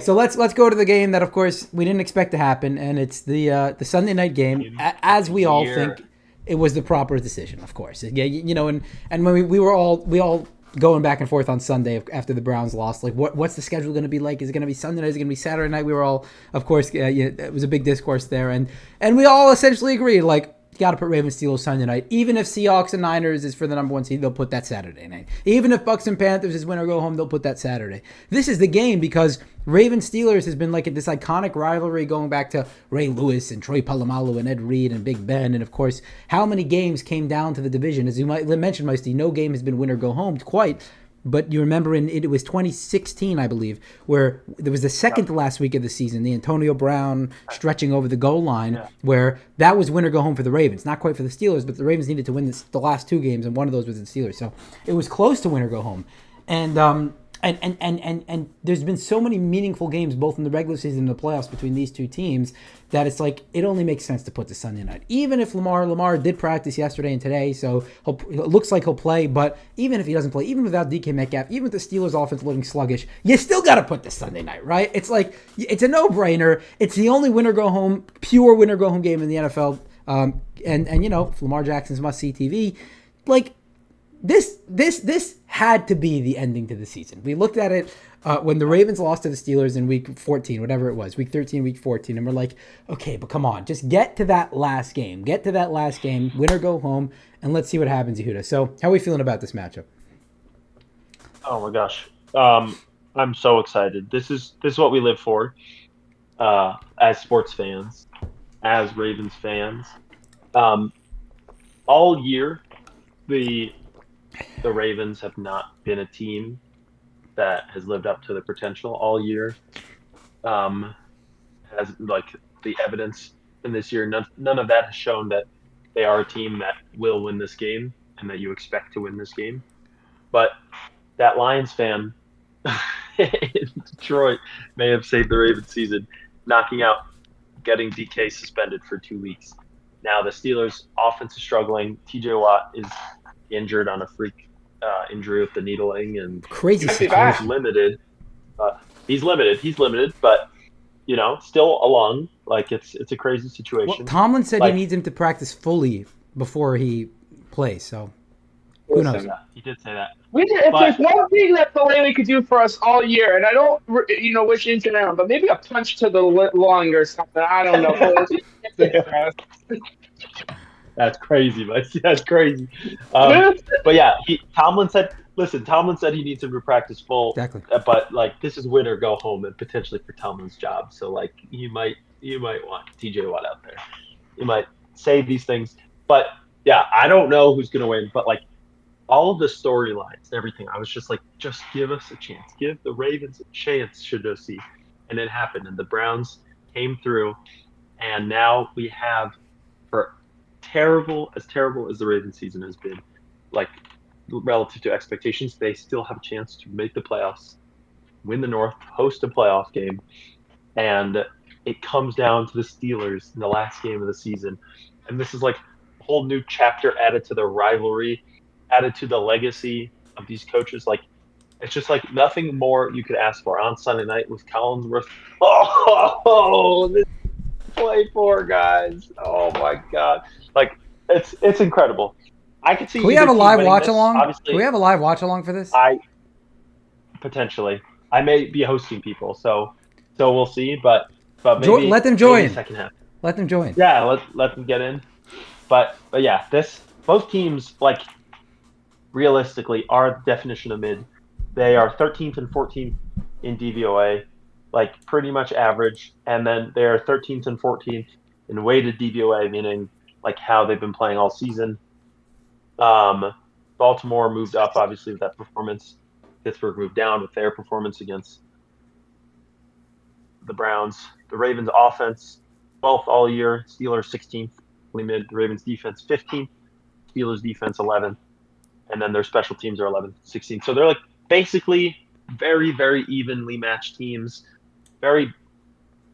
So let's go to the game that, of course, we didn't expect to happen, and it's the Sunday night game. As we all Year. think, it was the proper decision, of course. Yeah, and when we were all going back and forth on Sunday after the Browns lost, like what's the schedule going to be like? Is it going to be Sunday night? Is it going to be Saturday night? We were all, of course, it was a big discourse there, and we all essentially agreed, like, got to put Ravens Steelers Sunday night. Even if Seahawks and Niners is for the number one seed, they'll put that Saturday night. Even if Bucks and Panthers is win or go home, they'll put that Saturday. This is the game because Ravens Steelers has been like this iconic rivalry going back to Ray Lewis and Troy Polamalu and Ed Reed and Big Ben. And of course, how many games came down to the division? As you might mention, Meisty, no game has been win or go home quite. But you remember it was 2016, I believe, where there was the second to last week of the season, the Antonio Brown stretching over the goal line, where that was win or go home for the Ravens. Not quite for the Steelers, but the Ravens needed to win the last two games, and one of those was the Steelers. So it was close to win or go home. And there's been so many meaningful games, both in the regular season and the playoffs, between these two teams, that it's like it only makes sense to put the Sunday night. Even if Lamar did practice yesterday and today, so it looks like he'll play. But even if he doesn't play, even without DK Metcalf, even with the Steelers' offense looking sluggish, you still got to put the Sunday night, right? It's like it's a no-brainer. It's the only win or go home, pure win or go home game in the NFL. And if Lamar Jackson's must-see TV, like. This had to be the ending to the season. We looked at it when the Ravens lost to the Steelers in week 14, whatever it was, week 13, week 14, and we're like, okay, but come on, just get to that last game. Get to that last game, win or go home, and let's see what happens, Yehuda. So how are we feeling about this matchup? Oh my gosh. I'm so excited. This is what we live for as sports fans, as Ravens fans. All year, the Ravens have not been a team that has lived up to the potential all year. Has like the evidence in this year, none of that has shown that they are a team that will win this game and that you expect to win this game. But that Lions fan in Detroit may have saved the Ravens season, getting DK suspended for 2 weeks. Now the Steelers' offense is struggling. TJ Watt is injured on a freak injury with the needling, and Crazy he's situation. limited. He's limited, but still a lung. Like it's a crazy Well, situation. Tomlin said he Like, needs him to practice fully before he plays, so who knows? yeah, he did say that. If But there's one thing that Delaney could do for us all year, and I don't, wish injured down, but maybe a punch to the lung or something. I don't know. that's crazy, but that's crazy. But yeah, Tomlin said he needs him to practice full. Exactly. But like this is win or go home, and potentially for Tomlin's job. So like you might want TJ Watt out there. You might say these things, but yeah, I don't know who's gonna win. But like all of the storylines, everything, I was just like, just give us a chance. Give the Ravens a chance, should they see. And it happened, and the Browns came through, and now we have, for terrible as the Ravens season has been, like relative to expectations, they still have a chance to make the playoffs, win the North, host a playoff game, and it comes down to the Steelers in the last game of the season. And this is like a whole new chapter added to the rivalry, added to the legacy of these coaches. Like it's just like nothing more you could ask for on Sunday night with Collinsworth. Oh, this play for guys. Oh my God. Like it's incredible. I could see. Can we have a live watch along? Obviously, Can we have a live watch along for this? Potentially. I may be hosting people, so we'll see. But maybe let them join. Maybe second half. Let them join. Yeah, let them get in. But yeah, both teams, like, realistically are the definition of mid. They are 13th and 14th in DVOA, like pretty much average, and then they are 13th and 14th in weighted DVOA, meaning like how they've been playing all season. Baltimore moved up obviously with that performance. Pittsburgh moved down with their performance against the Browns. The Ravens offense 12th all year. Steelers 16th, mid. The Ravens defense 15th. Steelers defense 11th. And then their special teams are 11th, 16th. So they're like basically very, very evenly matched teams. Very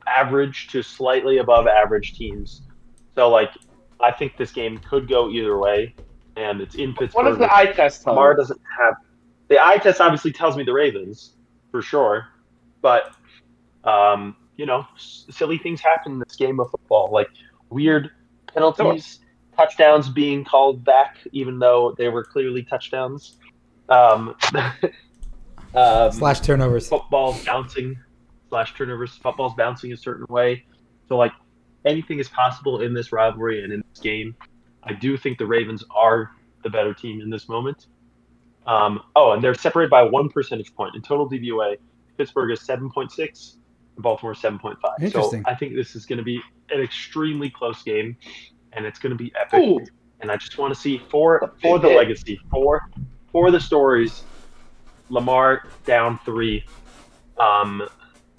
average to slightly above average teams. So like I think this game could go either way. And it's in Pittsburgh. What does the eye test tell Lamar you? doesn't have. The eye test obviously tells me the Ravens, for sure. But Silly things happen in this game of football, like weird penalties, touchdowns being called back, even though they were clearly touchdowns. Um, Slash turnovers. Footballs bouncing, slash turnovers, footballs bouncing a certain way. So, like, anything is possible in this rivalry and in this game. I do think the Ravens are the better team in this moment. And they're separated by 1 percentage point. In total DVOA, Pittsburgh is 7.6, and Baltimore is 7.5. So Interesting. I think this is going to be an extremely close game, and it's going to be epic. Ooh. And I just want to see for the legacy, for the stories, Lamar down 3,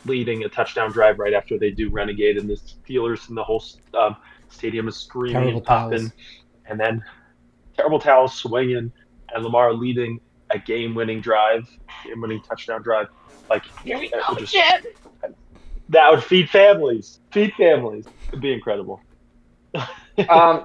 leading a touchdown drive right after they do Renegade, and the Steelers and the whole stadium is screaming Terrible and popping. towels. And then terrible towels swinging, and Lamar leading a game-winning touchdown drive. Like, Here we go, that would feed families. It'd be incredible. I'm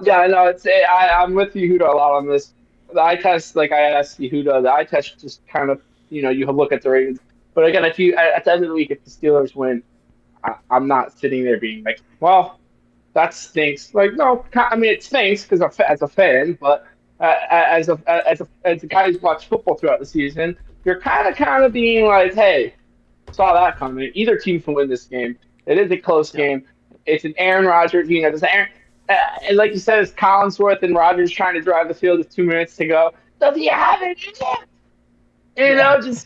with Yehuda a lot on this. The eye test, like I asked Yehuda, the eye test just kind of, you look at the Ravens. But again, at the end of the week, if the Steelers win, I'm not sitting there being like, well, that stinks. Like, no, I mean, it stinks because as a fan, but as a guy who's watched football throughout the season, you're kind of being like, hey, saw that coming. Either team can win this game. It is a close game. It's an Aaron Rodgers. And like you said, it's Collinsworth and Rodgers trying to drive the field with 2 minutes to go. Does he have it? Just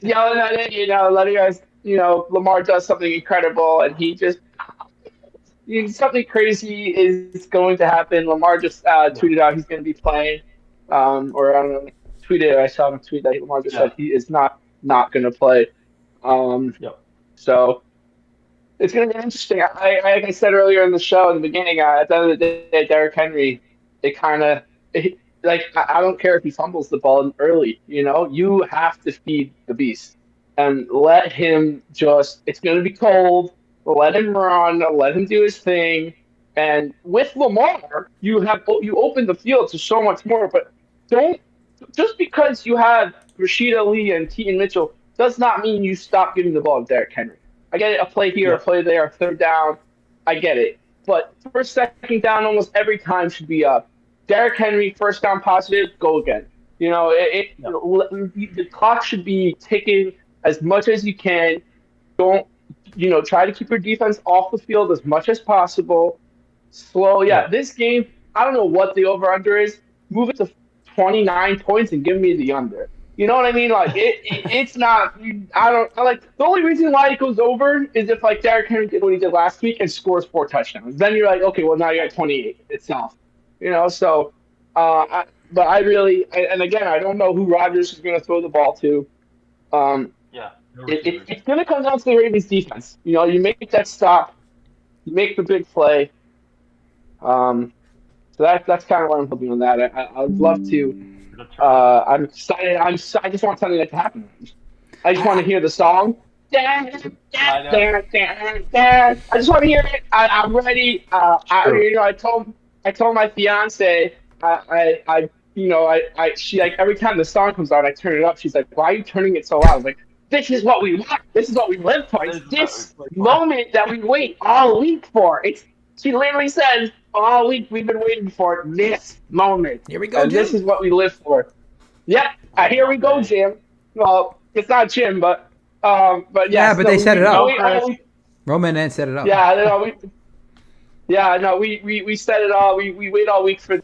yelling at it. Letting guys. Lamar does something incredible, and he just. Something crazy is going to happen. Lamar just tweeted out he's going to be playing, or I don't know, tweeted. I saw him tweet that Lamar just said he is not going to play. So it's going to be interesting. Like I said earlier in the show, in the beginning, at the end of the day, Derrick Henry, I don't care if he fumbles the ball early. You have to feed the beast and let him it's going to be cold. Let him run. Let him do his thing. And with Lamar, you open the field to so much more. But just because you have Rashid Ali and Keaton Mitchell does not mean you stop giving the ball to Derrick Henry. I get it. A play here, a play there, a third down. I get it. But first, second down, almost every time should be up. Derrick Henry, first down positive, go again. The clock should be ticking as much as you can. Don't. Try to keep your defense off the field as much as possible. Slow. This game, I don't know what the over-under is. Move it to 29 points and give me the under. You know what I mean? Like, it's not – the only reason why it goes over is if, like, Derrick Henry did what he did last week and scores 4 touchdowns. Then you're like, okay, well, now you're at 28 itself. So but I really – and, again, I don't know who Rodgers is going to throw the ball to. It's going to come down to the Ravens defense. You make that stop, you make the big play. So that's kind of what I'm hoping on that. I'd love to. I'm excited. I just want something to happen. I just want to hear the song. I just want to hear it. I'm ready. I told my fiance. She like every time the song comes on, I turn it up. She's like, "Why are you turning it so loud?" I was like, this is what we want. This is what we live for. It's this moment that we wait all week for. She literally says, all week we've been waiting for this moment. Here we go, and Jim. This is what we live for. Yep. Here we go, Jim. Well, it's not Jim, but yeah. Yeah, but they set it up. Roman and set it up. Yeah, we set it all. We wait all week for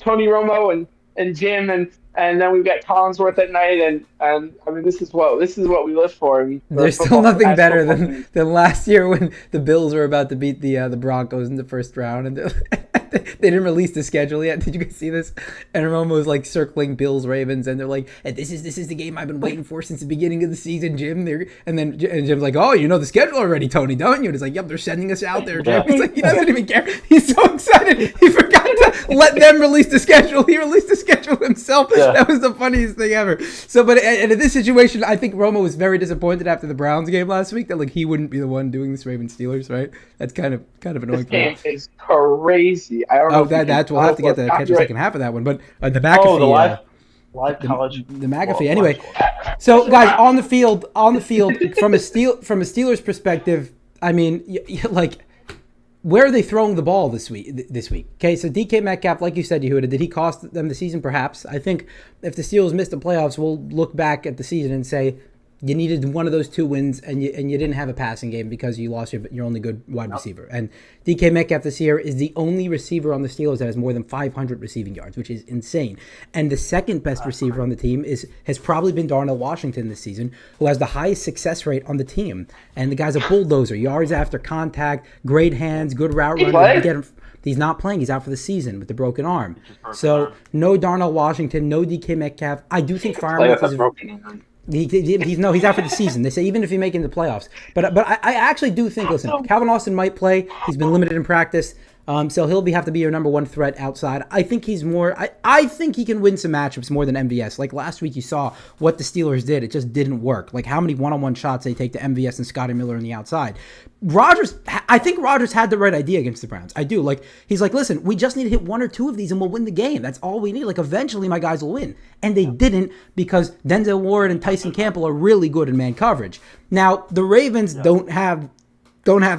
Tony Romo and Jim and then we've got Collinsworth at night, and I mean this is what we live for. There's still nothing better than last year when the Bills were about to beat the Broncos in the first round, and they didn't release the schedule yet. Did you guys see this? And Romo was like circling Bills Ravens, and they're like, hey, "This is the game I've been waiting for since the beginning of the season, Jim." And Jim's like, "Oh, you know the schedule already, Tony, don't you?" And it's like, "Yep, they're sending us out there, Jim." He's like, he doesn't even care. He's so excited. He forgot to let them release the schedule. He released the schedule himself. Yeah. That was the funniest thing ever. So, but and in this situation, I think Romo was very disappointed after the Browns game last week that like he wouldn't be the one doing this Ravens Steelers, right? That's kind of annoying. This game is crazy. I don't know. We'll have to get catch the second half of that one. But the McAfee. Live college. The McAfee. Anyway, so guys, on the field, from a Steelers perspective, I mean, like, where are they throwing the ball this week? Okay, so DK Metcalf, like you said, Yehuda, did he cost them the season? Perhaps. I think if the Steelers missed the playoffs, we'll look back at the season and say you needed one of those 2 wins, and you didn't have a passing game because you lost your only good wide receiver. And DK Metcalf this year is the only receiver on the Steelers that has more than 500 receiving yards, which is insane. And the second best receiver on the team has probably been Darnell Washington this season, who has the highest success rate on the team. And the guy's a bulldozer, yards after contact, great hands, good route runner. He's not playing. He's out for the season with the broken arm. So no Darnell Washington, no DK Metcalf. I do think Freiermuth is. He's out for the season. They say even if he make it in the playoffs. But I actually do think, listen, Calvin Austin might play. He's been limited in practice. So he'll have to be your number one threat outside. I think he's more. I think he can win some matchups more than MVS. Like last week, you saw what the Steelers did. It just didn't work. Like how many one-on-one shots they take to MVS and Scotty Miller on the outside. I think Rodgers had the right idea against the Browns. I do. Like he's like, listen, we just need to hit 1 or 2 of these and we'll win the game. That's all we need. Like eventually, my guys will win, and they didn't because Denzel Ward and Tyson Campbell are really good in man coverage. Now the Ravens don't have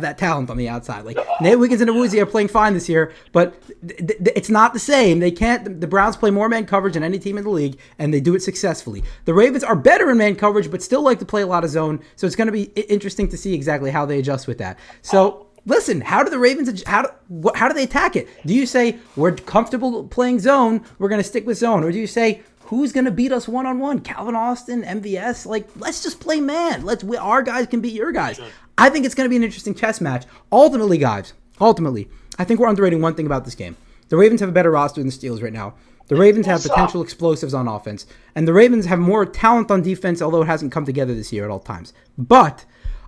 that talent on the outside. Like Nate Wiggins and Awuzie are playing fine this year, but it's not the same. They can't. The Browns play more man coverage than any team in the league, and they do it successfully. The Ravens are better in man coverage, but still like to play a lot of zone. So it's going to be interesting to see exactly how they adjust with that. So listen, how do the Ravens? How do they attack it? Do you say we're comfortable playing zone, we're going to stick with zone, or do you say who's going to beat us one-on-one? Calvin Austin, MVS? Like, let's just play man. Our guys can beat your guys. I think it's going to be an interesting chess match. Ultimately, guys, I think we're underrating one thing about this game. The Ravens have a better roster than the Steelers right now. The Ravens have potential explosives on offense. And the Ravens have more talent on defense, although it hasn't come together this year at all times. But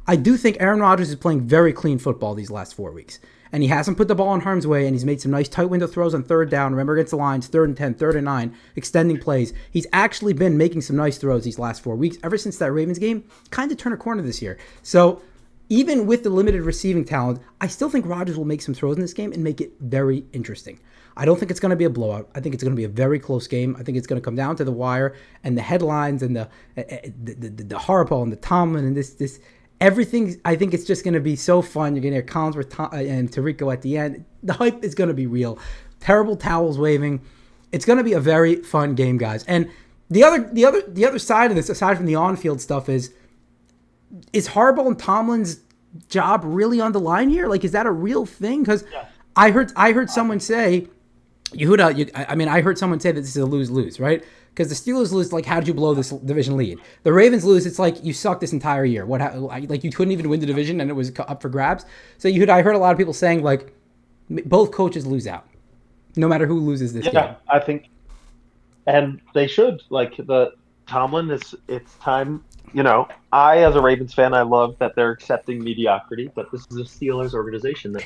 I do think Aaron Rodgers is playing very clean football these last 4 weeks. And he hasn't put the ball in harm's way, and he's made some nice tight window throws on third down. Remember against the Lions, 3rd and 10, 3rd and 9, extending plays. He's actually been making some nice throws these last 4 weeks. Ever since that Ravens game, kind of turned a corner this year. So even with the limited receiving talent, I still think Rodgers will make some throws in this game and make it very interesting. I don't think it's going to be a blowout. I think it's going to be a very close game. I think it's going to come down to the wire and the headlines and the Harbaugh and the Tomlin and this everything. I think it's just going to be so fun. You're going to hear Collinsworth and Tirico at the end. The hype is going to be real. Terrible towels waving. It's going to be a very fun game, guys. And the other side of this, aside from the on-field stuff, is Harbaugh and Tomlin's job really on the line here? Like, is that a real thing? Because I heard someone say, I heard someone say that this is a lose-lose, right? Because the Steelers lose, like, how did you blow this division lead? The Ravens lose, it's like you sucked this entire year. Like, you couldn't even win the division and it was up for grabs. So I heard a lot of people saying, like, both coaches lose out, no matter who loses this game. Yeah, I think, and they should. Like, the Tomlin, it's time. You know, as a Ravens fan, I love that they're accepting mediocrity, but this is a Steelers organization that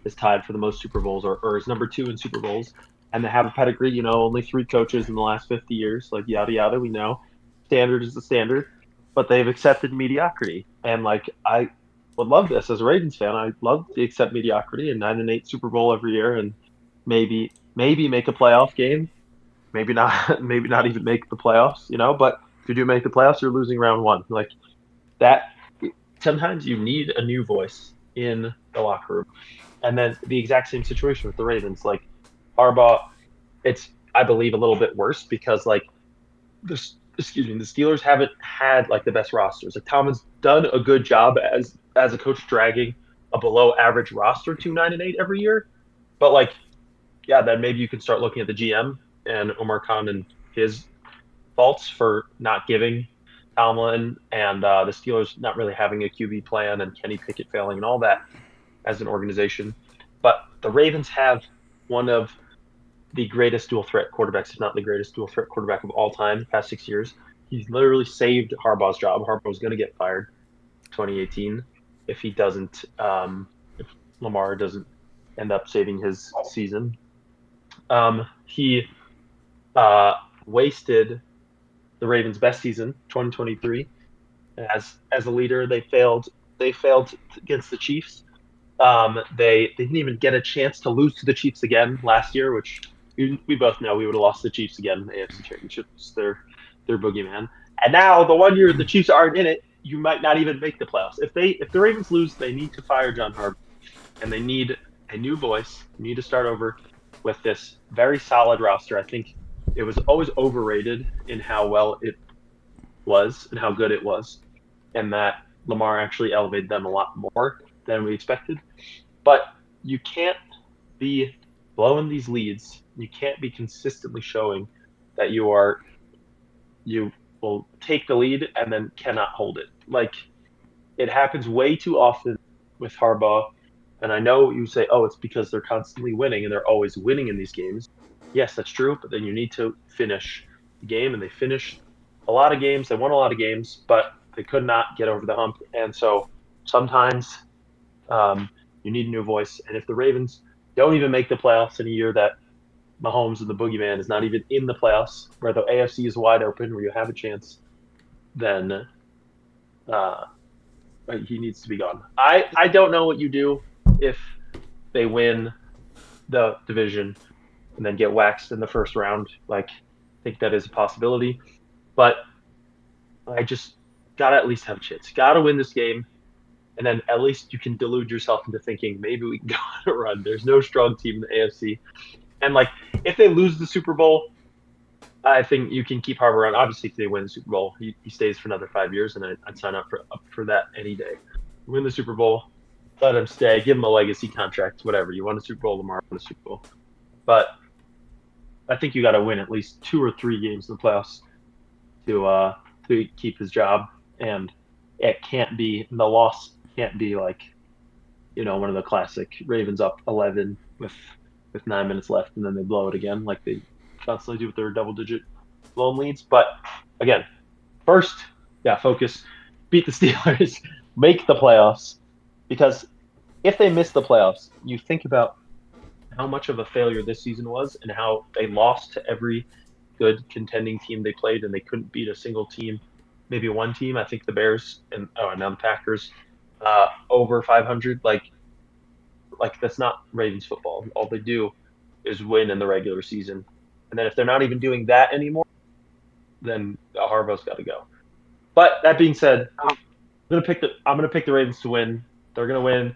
is tied for the most Super Bowls or is number 2 in Super Bowls. And they have a pedigree, only 3 coaches in the last 50 years, like yada, yada, we know. Standard is the standard, but they've accepted mediocrity. And, like, I would love this as a Ravens fan. I'd love to accept mediocrity and 9-8 Super Bowl every year and maybe make a playoff game. Maybe not even make the playoffs, but if you do make the playoffs, you're losing round 1. Like that, sometimes you need a new voice in the locker room. And then the exact same situation with the Ravens. Like Harbaugh, it's, I believe, a little bit worse because, like, the Steelers haven't had, like, the best rosters. Like, Tomlin's done a good job as a coach dragging a below-average roster to 9-8 every year. But, like, yeah, then maybe you can start looking at the GM and Omar Khan and his faults for not giving Tomlin and the Steelers not really having a QB plan and Kenny Pickett failing and all that as an organization. But the Ravens have one of the greatest dual threat quarterbacks, if not the greatest dual threat quarterback of all time, the past 6 years. He's literally saved Harbaugh's job. Harbaugh's going to get fired 2018 if he doesn't, if Lamar doesn't end up saving his season. He wasted the Ravens' best season, 2023, as a leader. They failed against the Chiefs. They didn't even get a chance to lose to the Chiefs again last year, which we both know we would have lost the Chiefs again in the AFC Championships. They're boogeyman. And now the one year the Chiefs aren't in it, you might not even make the playoffs. If the Ravens lose, they need to fire John Harbaugh, and they need a new voice. They need to start over with this very solid roster. I think it was always overrated in how well it was and how good it was, and that Lamar actually elevated them a lot more than we expected. But you can't be blowing these leads. You can't be consistently showing that you will take the lead and then cannot hold it. Like, it happens way too often with Harbaugh. And I know you say, oh, it's because they're constantly winning and they're always winning in these games. Yes, that's true. But then you need to finish the game, and they finished a lot of games. They won a lot of games, but they could not get over the hump. And so sometimes you need a new voice. And if the Ravens don't even make the playoffs in a year that Mahomes and the boogeyman is not even in the playoffs, where the AFC is wide open, where you have a chance, then he needs to be gone. I don't know what you do if they win the division and then get waxed in the first round. Like, I think that is a possibility. But I just got to at least have a chance. Got to win this game. And then at least you can delude yourself into thinking maybe we can go on a run. There's no strong team in the AFC. And, like, if they lose the Super Bowl, I think you can keep Harbaugh around. Obviously, if they win the Super Bowl, he stays for another 5 years, and I'd sign up for that any day. Win the Super Bowl, let him stay, give him a legacy contract, whatever. You won a Super Bowl, Lamar won a Super Bowl. But I think you got to win at least 2 or 3 games in the playoffs to keep his job. And it can't be – the loss can't be like, one of the classic Ravens up 11 with 9 minutes left, and then they blow it again like they constantly do with their double-digit blown leads. But, again, first, focus, beat the Steelers, make the playoffs. Because if they miss the playoffs, you think about how much of a failure this season was and how they lost to every good contending team they played, and they couldn't beat a single team, maybe one team. I think the Bears and now the Packers over 500. Like that's not Ravens football. All they do is win in the regular season. And then if they're not even doing that anymore, then Harbaugh's got to go. But that being said, I'm gonna pick the Ravens to win. They're gonna win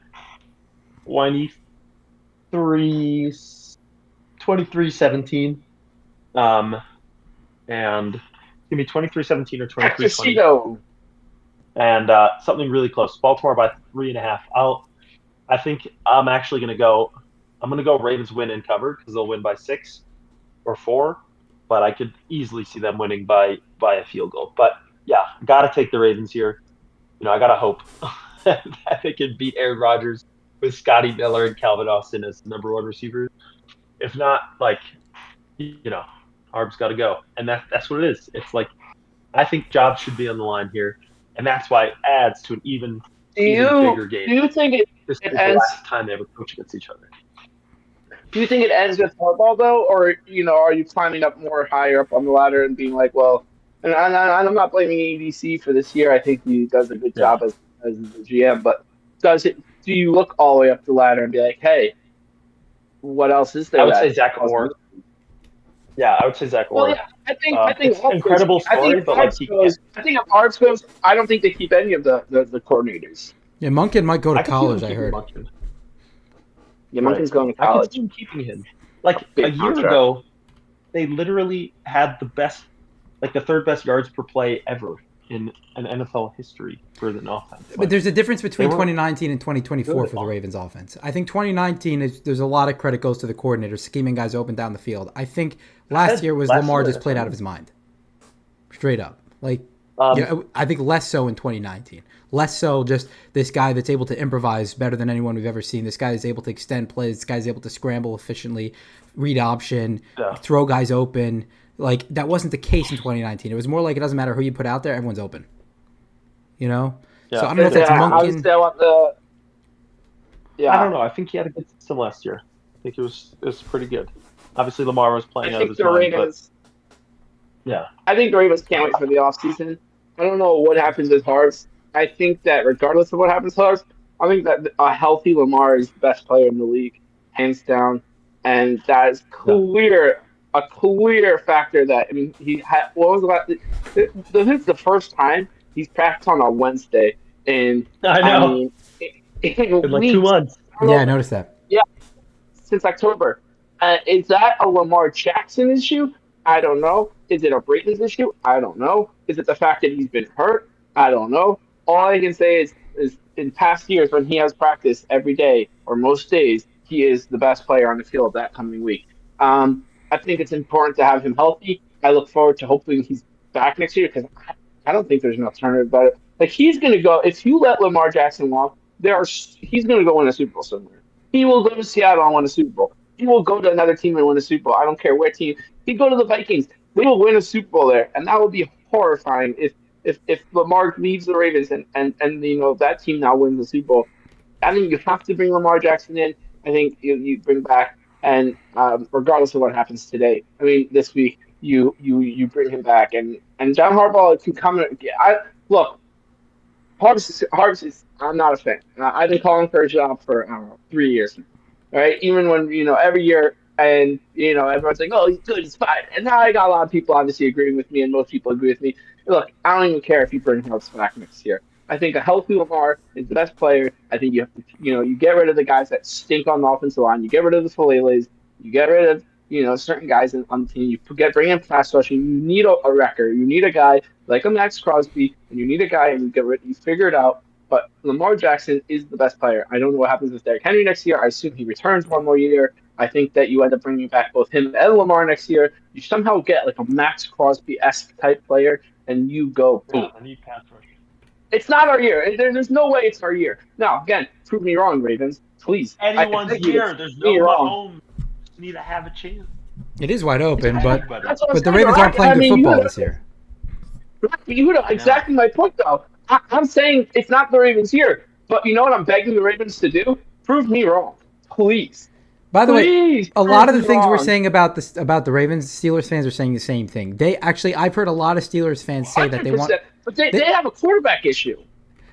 23-17. And give me 23-17 or 23-20. And something really close. Baltimore by 3.5. I think I'm actually gonna go. I'm gonna go Ravens win and cover because they'll win by 6 or 4. But I could easily see them winning by a field goal. But yeah, gotta take the Ravens here. I gotta hope that they can beat Aaron Rodgers with Scotty Miller and Calvin Austin as the number 1 receivers. If not, Harb's got to go, and that's what it is. It's like I think jobs should be on the line here, and that's why it adds to an even bigger game. Do you think this is ends, the last time they ever coach against each other? Do you think it ends with Harbaugh though, or are you climbing up more higher up on the ladder and being like, well, and I'm not blaming ADC for this year. I think he does a good job as the GM, but do you look all the way up the ladder and be like, hey, what else is there? I would say Zach Orr. Yeah, I would say Zach Orr. Well, yeah, I think it's an incredible story, but I think if Harbs goes, I don't think they keep any of the coordinators. Yeah, Monken might go to college. I heard. Monken. Yeah, Monken's going to college. I could see them keeping him. Like a year ago, they literally had the 3rd best yards per play ever in an NFL history for an offense. But there's a difference between 2019 and 2024 for the Ravens offense. I think 2019 there's a lot of credit goes to the coordinator scheming guys open down the field. I think last year was Lamar just played out of his mind, straight up. I think less so in 2019. Less so just this guy that's able to improvise better than anyone we've ever seen. This guy is able to extend plays. This guy is able to scramble efficiently, read option, throw guys open. Like, that wasn't the case in 2019. It was more like it doesn't matter who you put out there, everyone's open. Yeah. So I don't know if that's Monken. I don't know. I think he had a good system last year. I think it was pretty good. Obviously, Lamar was playing out of his mind. I think the Ravens can't wait for the offseason. I don't know what happens with Harbs. I think that regardless of what happens with Harbs, I think that a healthy Lamar is the best player in the league, hands down. and that is a clear factor. That I mean, he had what was the last? This is the first time he's practiced on a Wednesday in I I know. mean in In like 2 weeks. months. I don't Yeah, I know. noticed that. Yeah, since October. Is that a Lamar Jackson issue? I don't know. Is it a Ravens issue? I don't know. Is it the fact that he's been hurt? I don't know. All I can say is in past years when he has practice every day or most days, he is the best player on the field that coming week. I think it's important to have him healthy. I look forward to hopefully he's back next year because I don't think there's an alternative about it. Like he's going to go if you let Lamar Jackson walk, he's going to go win a Super Bowl somewhere. He will go to Seattle and win a Super Bowl. He will go to another team and win a Super Bowl. I don't care where team. He'd go to the Vikings. They will win a Super Bowl there, and that would be horrifying if Lamar leaves the Ravens and that team now wins the Super Bowl. I think you have to bring Lamar Jackson in. I think you bring back and regardless of what happens today, I mean this week, you bring him back and John Harbaugh can come. I look. Harvest is. I'm not a fan. I've been calling for a job for I don't know 3 years now. Right? Even when every year and everyone's like, oh, he's good, he's fine. And now I got a lot of people obviously agreeing with me, and most people agree with me. Look, I don't even care if you bring Harvest back next year. I think a healthy Lamar is the best player. I think you have to, you get rid of the guys that stink on the offensive line. You get rid of the Faleles. You get rid of certain guys on the team. Bring in pass rushing. You need a wrecker. You need a guy like a Max Crosby, and you need a guy, and you figure it out. But Lamar Jackson is the best player. I don't know what happens with Derrick Henry next year. I assume he returns one more year. I think that you end up bringing back both him and Lamar next year. You somehow get like a Max Crosby-esque type player, and you go boom. Yeah, I need pass rush. It's not our year. There's no way it's our year. Now, again, prove me wrong, Ravens. Please. Anyone's year. There's no Mahomes. You need to have a chance. It is wide open, but the the Ravens aren't playing good football this year. Exactly my point, though. I'm saying it's not the Ravens' year, but you know what I'm begging the Ravens to do? Prove me wrong, please. By the way, a lot of the things we're wrong. saying about the Ravens, Steelers fans are saying the same thing. I've heard a lot of Steelers fans say that they want, but they have a quarterback issue.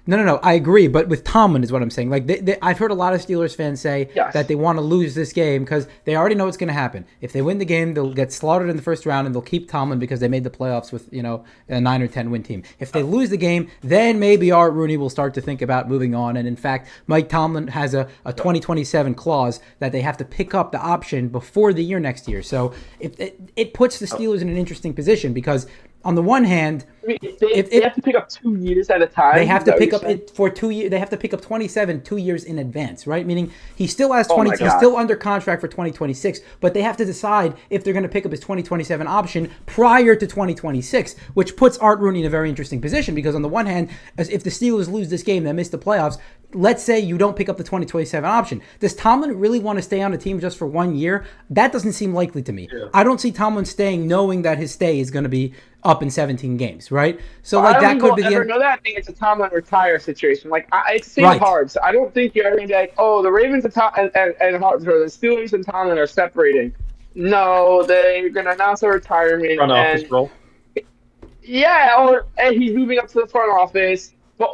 No. I agree, but with Tomlin is what I'm saying. Like I've heard a lot of Steelers fans say that they want to lose this game because they already know what's going to happen. If they win the game, they'll get slaughtered in the first round, and they'll keep Tomlin because they made the playoffs with a 9 or 10 win team. If they lose the game, then maybe Art Rooney will start to think about moving on. And in fact, Mike Tomlin has a 2027 clause that they have to pick up the option before the year next year. So it puts the Steelers in an interesting position because on the one hand, they have to pick up 2 years at a time. They have to pick up it for 2 years. They have to pick up 27 2 years in advance, right? Meaning he still has 20. He's still under contract for 2026, but they have to decide if they're going to pick up his 2027 option prior to 2026, which puts Art Rooney in a very interesting position because on the one hand, if the Steelers lose this game, they miss the playoffs. Let's say you don't pick up the 2027 option. Does Tomlin really want to stay on the team just for 1 year? That doesn't seem likely to me. Yeah. I don't see Tomlin staying knowing that his stay is going to be up in 17 games, right? So like that could be the end. I think it's a Tomlin retire situation. Like it's the same with Harbs. I don't think you're going to be like, oh, the Ravens and Harbs or the Steelers and Tomlin are separating. No, they're going to announce a retirement. Front office role. Yeah, and he's moving up to the front office. But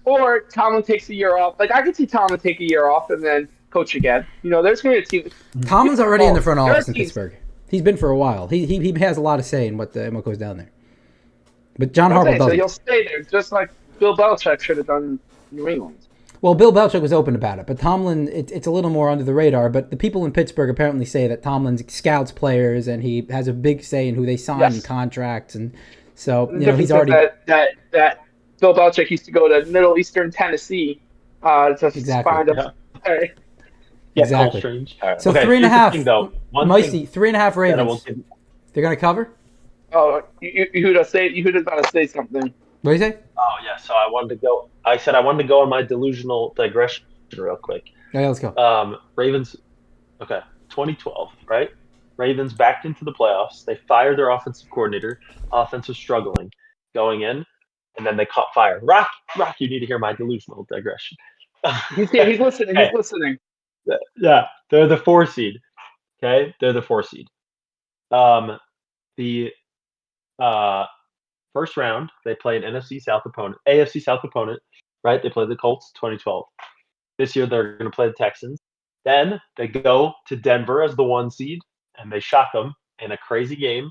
or Tomlin takes a year off. Like I could see Tomlin take a year off and then coach again. There's going to be a team. Tomlin's already in the front office in Pittsburgh. He's been for a while. He has a lot of say in what goes down there. But John Harbaugh doesn't. So he'll stay there, just like Bill Belichick should have done in New England. Well, Bill Belichick was open about it, but Tomlin, it's a little more under the radar. But the people in Pittsburgh apparently say that Tomlin scouts players and he has a big say in who they sign and contracts, and so he's already that Bill Belichick used to go to Middle Eastern Tennessee to find a player. Yeah, exactly. Right. So 3.5. Micey, 3.5 Ravens. They're going to cover? Oh, you about to say something. What do you say? Oh, yeah. So I said I wanted to go on my delusional digression real quick. Yeah, let's go. Ravens, okay, 2012, right? Ravens backed into the playoffs. They fired their offensive coordinator. Offense was struggling going in, and then they caught fire. Rock, you need to hear my delusional digression. He's listening. He's listening. Yeah, they're the 4 seed. Okay, they're the 4 seed. The first round they play an AFC South opponent, right? They play the Colts 2012. This year they're going to play the Texans. Then they go to Denver as the 1 seed, and they shock them in a crazy game.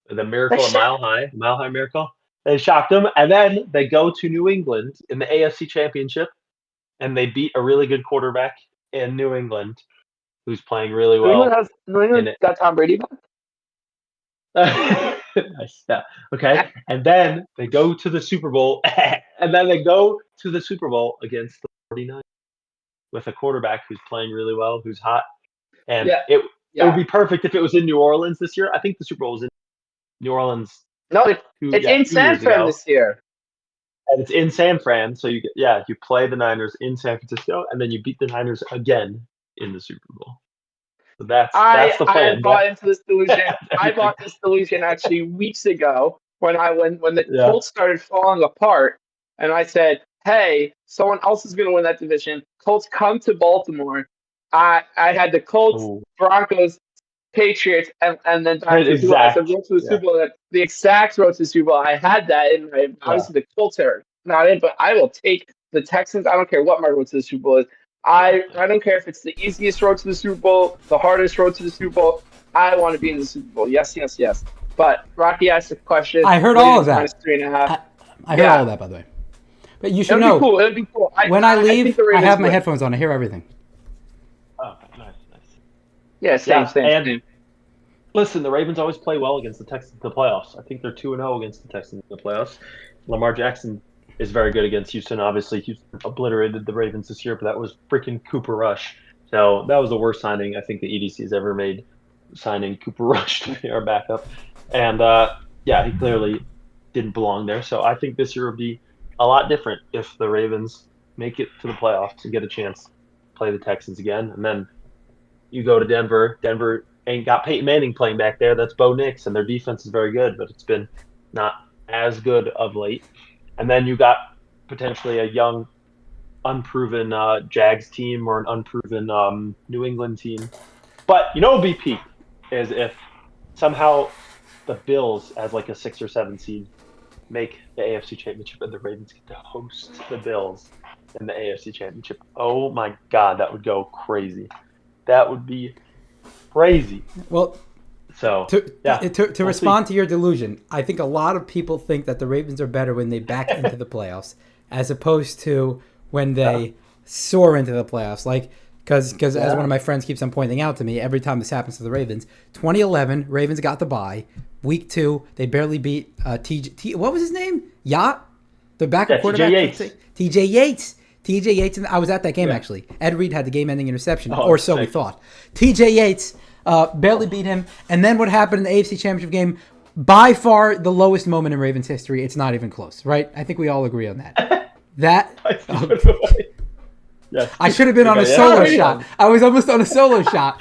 The miracle at Mile High Miracle. They shocked them, and then they go to New England in the AFC Championship, and they beat a really good quarterback in New England who's playing really well. New England got Tom Brady back? Nice. Yeah. Okay. And then they go to the Super Bowl, and then they go to the Super Bowl against the 49ers with a quarterback who's playing really well, who's hot. And it would be perfect if it was in New Orleans this year. I think the Super Bowl was in New Orleans. No, it's in San Fran this year. And it's in San Fran, so you play the Niners in San Francisco, and then you beat the Niners again in the Super Bowl. So that's the plan. I bought into this delusion. I bought this delusion actually weeks ago when the Colts started falling apart, and I said, "Hey, someone else is going to win that division. Colts come to Baltimore." I had the Colts, Broncos, Patriots, and then road to the Super Bowl. The exact road to the Super Bowl. I had that in my obviously the Colts are not in, but I will take the Texans. I don't care what my road to the Super Bowl is. I don't care if it's the easiest road to the Super Bowl, the hardest road to the Super Bowl. I want to be in the Super Bowl. Yes, yes, yes. But Rocky asked a question. I heard all of that. -3.5. I heard all of that, by the way. But you should know. It would be cool. When I leave, I have my headphones on. I hear everything. Oh, nice. Yeah, same. And listen, the Ravens always play well against the Texans in the playoffs. I think they're 2-0 against the Texans in the playoffs. Lamar Jackson is very good against Houston. Obviously, Houston obliterated the Ravens this year, but that was freaking Cooper Rush. So that was the worst signing I think the EDC has ever made, signing Cooper Rush to be our backup. And, he clearly didn't belong there. So I think this year will be a lot different if the Ravens make it to the playoffs and get a chance to play the Texans again. And then you go to Denver. Denver ain't got Peyton Manning playing back there. That's Bo Nix, and their defense is very good, but it's been not as good of late. And then you got potentially a young, unproven Jags team or an unproven New England team. But you know what would be peak is if somehow the Bills, as like a 6 or 7 seed, make the AFC Championship and the Ravens get to host the Bills in the AFC Championship. Oh my God, that would go crazy. That would be crazy. Well, so to respond to your delusion, I think a lot of people think that the Ravens are better when they back into the playoffs, as opposed to when they soar into the playoffs. Like, because as one of my friends keeps on pointing out to me, every time this happens to the Ravens, 2011 Ravens got the bye. Week 2, they barely beat what was his name? Yacht, the backup quarterback. TJ Yates. And I was at that game actually. Ed Reed had the game-ending interception, or so we thought. TJ Yates. Barely beat him. And then what happened in the AFC Championship game, by far the lowest moment in Ravens history. It's not even close, right? I think we all agree on that. I should have been on a solo shot. I was almost on a solo shot.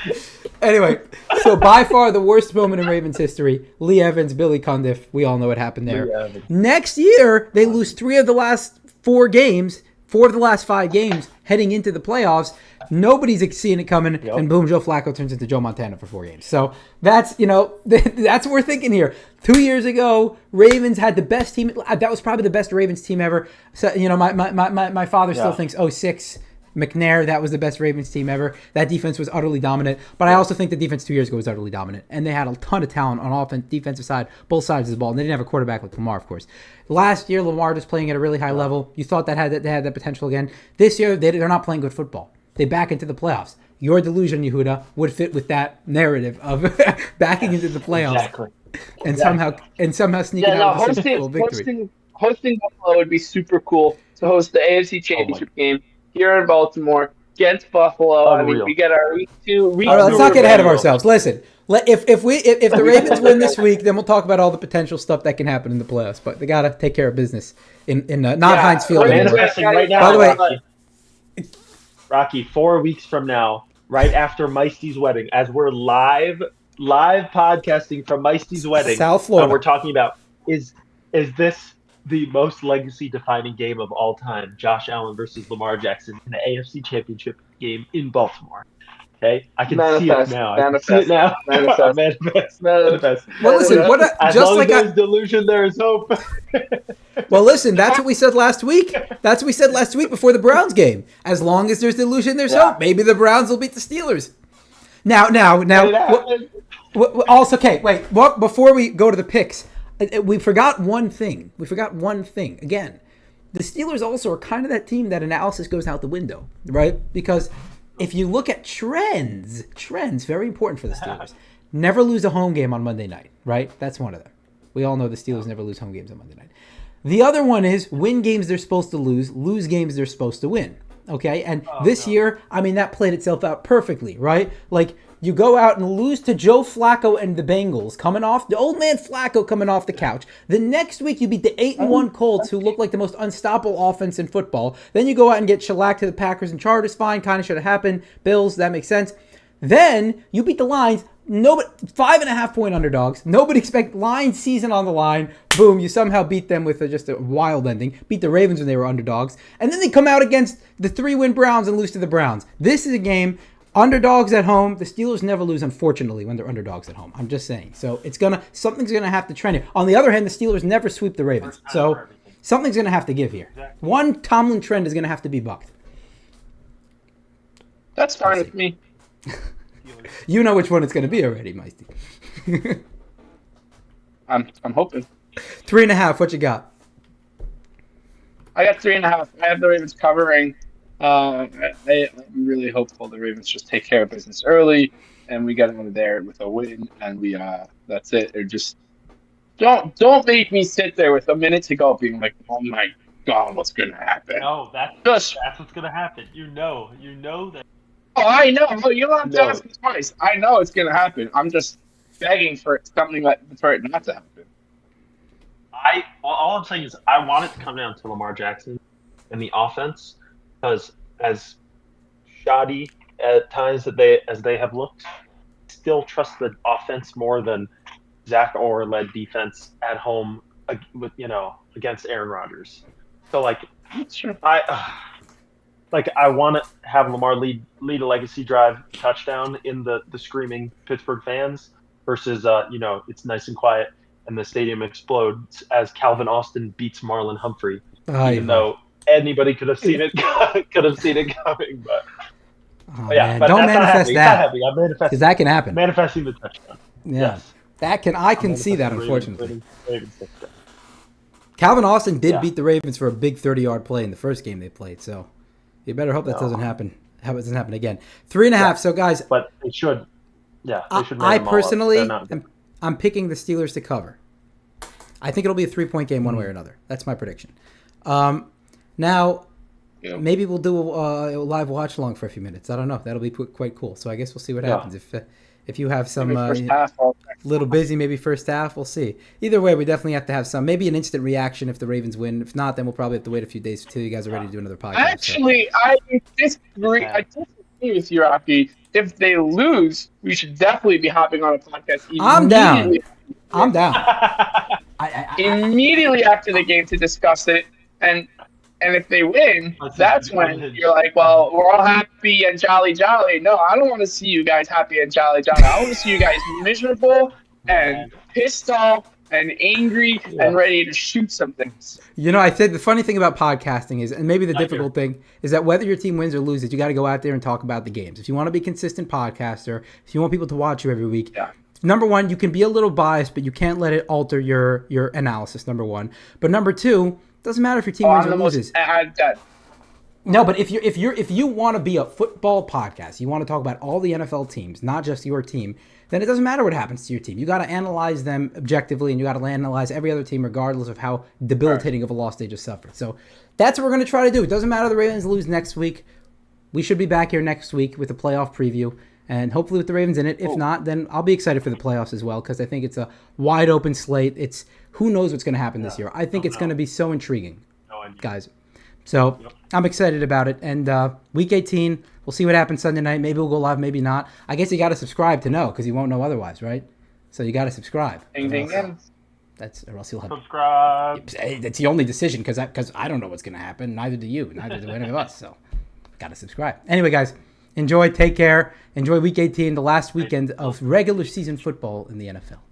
Anyway, so by far the worst moment in Ravens history, Lee Evans, Billy Cundiff. We all know what happened there. Next year, they lose 3 of the last 4 games, 4 of the last 5 games heading into the playoffs. Nobody's seeing it coming, and boom, Joe Flacco turns into Joe Montana for 4 games. So that's what we're thinking here. 2 years ago, Ravens had the best team. That was probably the best Ravens team ever. So my father still thinks 06 McNair, that was the best Ravens team ever. That defense was utterly dominant. But I also think the defense 2 years ago was utterly dominant, and they had a ton of talent on offense, defensive side, both sides of the ball. And they didn't have a quarterback like Lamar, of course. Last year, Lamar was playing at a really high level. You thought they had that potential again. This year, they're not playing good football. They back into the playoffs. Your delusion, Yehuda, would fit with that narrative of backing into the playoffs and somehow sneaking out with a Super Bowl victory. Hosting Buffalo would be super cool to host the AFC Championship game here in Baltimore against Buffalo. Unreal. I mean, we get our week 2. All right, let's not get ahead of ourselves. Listen, if the Ravens win this week, then we'll talk about all the potential stuff that can happen in the playoffs. But they gotta take care of business in not Heinz Field anymore. Right now, by the way, Rocky, 4 weeks from now, right after Meisty's wedding, as we're live podcasting from Meisty's wedding, South Florida, we're talking about is this the most legacy-defining game of all time? Josh Allen versus Lamar Jackson in the AFC Championship game in Baltimore. Okay, I can see Manifest, it now. I can see it now. manifest, Manifest. manifest. Well, listen, what As just long like as there's delusion, there is hope. well, listen, that's what we said last week. That's what we said last week before the Browns game. As long as there's delusion, there's hope. Maybe the Browns will beat the Steelers. Now. Also, okay, wait. What before we go to the picks? We forgot one thing. Again, the Steelers also are kind of that team that analysis goes out the window, right? Because if you look at trends, very important for the Steelers. Never lose a home game on Monday night, right? That's one of them. We all know the Steelers never lose home games on Monday night. The other one is win games they're supposed to lose games they're supposed to win. Okay, and this year, I mean, that played itself out perfectly, right? Like, you go out and lose to Joe Flacco and the Bengals, the old man Flacco coming off the couch. The next week, you beat the 8-1 Colts, who look like the most unstoppable offense in football. Then you go out and get shellacked to the Packers and Chargers. Fine, kind of should have happened. Bills, that makes sense. Then you beat the Lions. 5.5-point underdogs. Nobody expect Lions season on the line. Boom, you somehow beat them with just a wild ending. Beat the Ravens when they were underdogs. And then they come out against the 3-win Browns and lose to the Browns. This is a game, underdogs at home. The Steelers never lose, unfortunately, when they're underdogs at home. I'm just saying. So something's gonna have to trend here. On the other hand, the Steelers never sweep the Ravens. So something's gonna have to give here. One Tomlin trend is gonna have to be bucked. That's fine with me. You know which one it's going to be already, Meisty. I'm hoping. 3.5. What you got? I got 3.5. I have the Ravens covering. I'm really hopeful the Ravens just take care of business early, and we get out of there with a win, and we that's it. Or just don't make me sit there with a minute to go, being like, oh my god, what's gonna happen? No, that's what's gonna happen. You know that. Oh, I know. You don't have to ask me twice. I know it's going to happen. I'm just begging for something for it not to happen. All I'm saying is I want it to come down to Lamar Jackson and the offense, because as shoddy at times as they have looked, still trust the offense more than Zach Orr-led defense at home against Aaron Rodgers. So Sure. I want to have Lamar lead a legacy drive touchdown in the screaming Pittsburgh fans versus it's nice and quiet and the stadium explodes as Calvin Austin beats Marlon Humphrey, even though anybody could have seen it coming. But but don't manifest that. I'm manifesting because that can happen. Manifesting the touchdown. Yeah, yes. I can see that, unfortunately. Calvin Austin did beat the Ravens for a big 30-yard play in the first game they played, so. You better hope that doesn't happen. How it doesn't happen again. 3.5. Yeah. So guys, but it should. Yeah, they should. I personally, I'm picking the Steelers to cover. I think it'll be a 3-point game one way or another. That's my prediction. Now, maybe we'll do a live watch along for a few minutes. I don't know. That'll be quite cool. So I guess we'll see what happens. If you have some little busy, maybe first half, we'll see. Either way, we definitely have to have some. Maybe an instant reaction if the Ravens win. If not, then we'll probably have to wait a few days until you guys are ready to do another podcast. Actually, I disagree. I disagree with you, Rocky. If they lose, we should definitely be hopping on a podcast. I'm down. Immediately after the game to discuss it, and if they win, that's when you're like, well, we're all happy and jolly. No, I don't want to see you guys happy and jolly. I want to see you guys miserable and pissed off and angry and ready to shoot some things. I think the funny thing about podcasting is, and maybe the difficult thing, is that whether your team wins or loses, you got to go out there and talk about the games. If you want to be a consistent podcaster, if you want people to watch you every week, number one, you can be a little biased, but you can't let it alter your analysis, number one. But number two, doesn't matter if your team wins or loses. No, but if you want to be a football podcast, you want to talk about all the NFL teams, not just your team, then it doesn't matter what happens to your team. You got to analyze them objectively, and you got to analyze every other team, regardless of how debilitating of a loss they just suffered. So that's what we're going to try to do. It doesn't matter if the Ravens lose next week. We should be back here next week with a playoff preview, and hopefully with the Ravens in it. If not, then I'll be excited for the playoffs as well, because I think it's a wide open slate. It's who knows what's going to happen this year. I think it's going to be so intriguing, guys. So I'm excited about it. And week 18, we'll see what happens Sunday night. Maybe we'll go live, maybe not. I guess you got to subscribe to know, because you won't know otherwise, right? So you got to subscribe. Or else you'll have subscribe. That's the only decision, because I don't know what's going to happen. Neither do you. Neither do any of us. So got to subscribe. Anyway, guys, Enjoy. Take care. Enjoy Week 18, the last weekend of regular season football in the NFL.